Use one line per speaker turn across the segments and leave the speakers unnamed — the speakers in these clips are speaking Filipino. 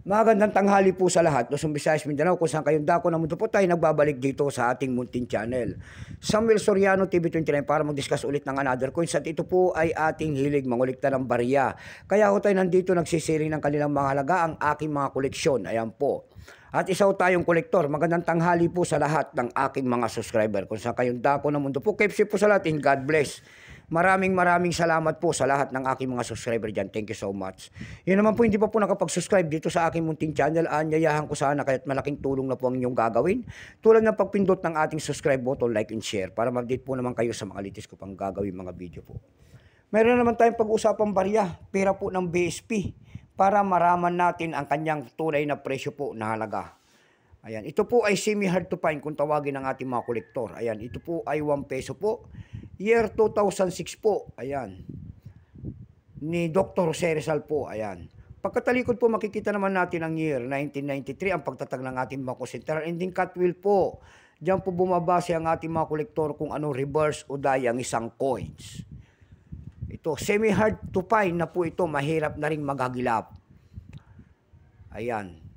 Magandang tanghali po sa lahat, Luzon, Visayas, Mindanao, kung saan kayong dako ng mundo po tayo nagbabalik dito sa ating munting channel. Samuel Soriano, TV29, para mag-discuss ulit ng another coins at ito po ay ating hilig mangulikta ng barya. Kaya ho tayo nandito nagsisiring ng kanilang mga halaga ang aking mga koleksyon. Ayan po. At isa ho tayong kolektor. Magandang tanghali po sa lahat ng aking mga subscriber. Kung saan kayong dako ng mundo po, keep safe po sa lahat and God bless. Maraming salamat po sa lahat ng aking mga subscriber dyan. Thank you so much. Yun naman po, hindi pa po nakapag-subscribe dito sa aking munting channel. Anyayahan ko sana kaya't malaking tulong na po ang inyong gagawin. Tulad ng pagpindot ng ating subscribe button, like and share para mag-update po naman kayo sa mga latest ko pang gagawin mga video po. Meron naman tayong pag-usapang barya, pera po ng BSP para maraman natin ang kanyang tunay na presyo po na halaga. Ayan, ito po ay semi-hard to find kung tawagin ng ating mga kolektor. Ayan, ito po ay 1 peso po. Year 2006 po, ayan. Ni Dr. Jose Rizal po, ayan. Pagkatalikod po, makikita naman natin ang year 1993, ang pagtatag ng ating Bangko Sentral. Ending cut wheel po. Diyan po bumabase ang ating mga kolektor kung ano reverse o die ang isang coins. Ito, semi-hard to find na po ito, mahirap na rin maghagilap. Ayan.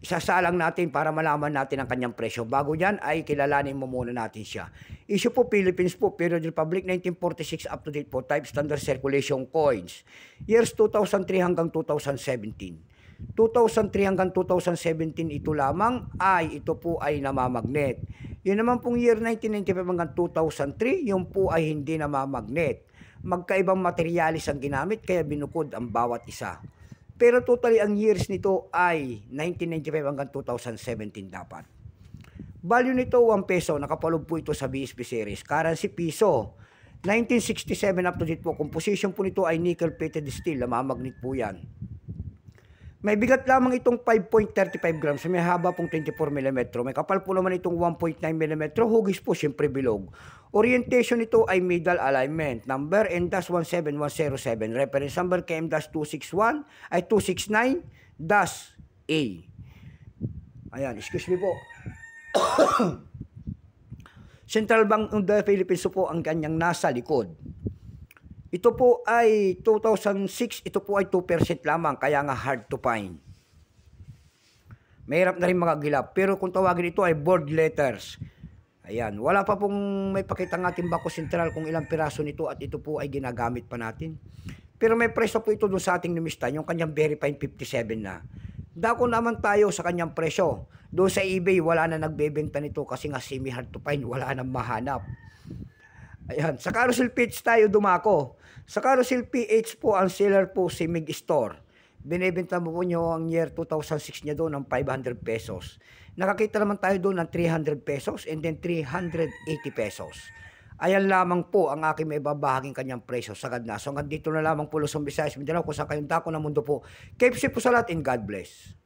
Isasalang natin para malaman natin ang kanyang presyo. Bago yan ay kilalanin mo muna natin siya. Issue po Philippines po, Period Republic 1946 up to date po, type standard circulation coins. Years 2003 hanggang 2017. 2003 hanggang 2017 ito lamang ito po ay namamagnet. Yun naman pong year 1995 hanggang 2003, yun po ay hindi namamagnet. Magkaibang materialis ang ginamit kaya binukod ang bawat isa. Pero totally ang years nito ay 1995 hanggang 2017 dapat. Value nito 1 peso, nakapaloob po ito sa BSP series. Currency piso. 1967 up to date po. Composition po nito ay nickel plated steel, namamagnet po yan. May bigat lamang itong 5.35 grams, may haba pong 24 mm. May kapal po naman itong 1.9 mm, hugis po siyempre bilog. Orientation nito ay middle alignment. Number M-17107. Reference number KM-261 ay 269-A. Ayan, excuse me po. Central Bank of the Philippines po ang kanyang nasa likod. Ito po ay 2006, ito po ay 2% lamang, kaya nga hard to find. Mahirap na rin magagilap, pero kung tawagin ito ay board letters. Ayan, wala pa pong may pakita ng ating Bangko Sentral kung ilang piraso nito at ito po ay ginagamit pa natin. Pero may presyo po ito doon sa ating numista, yung kanyang verified 57 na. Dako naman tayo sa kanyang presyo. Doon sa eBay, wala na nagbebenta nito kasi nga semi-hard to find, wala na mahanap. Ayan, sa Carousel PH tayo dumako. Sa Carousel PH po, ang seller po si Mig Store. Binibenta mo po nyo ang year 2006 niya doon ng 500 pesos. Nakakita naman tayo doon ng 300 pesos and then 380 pesos. Ayan lamang po ang aking may babahaging kanyang presyo sagad na. So hanggang dito na lamang po Luzon, Visayas, Mindanao, kung saan kayong dako ng mundo po. Keep safe po sa lahat and God bless.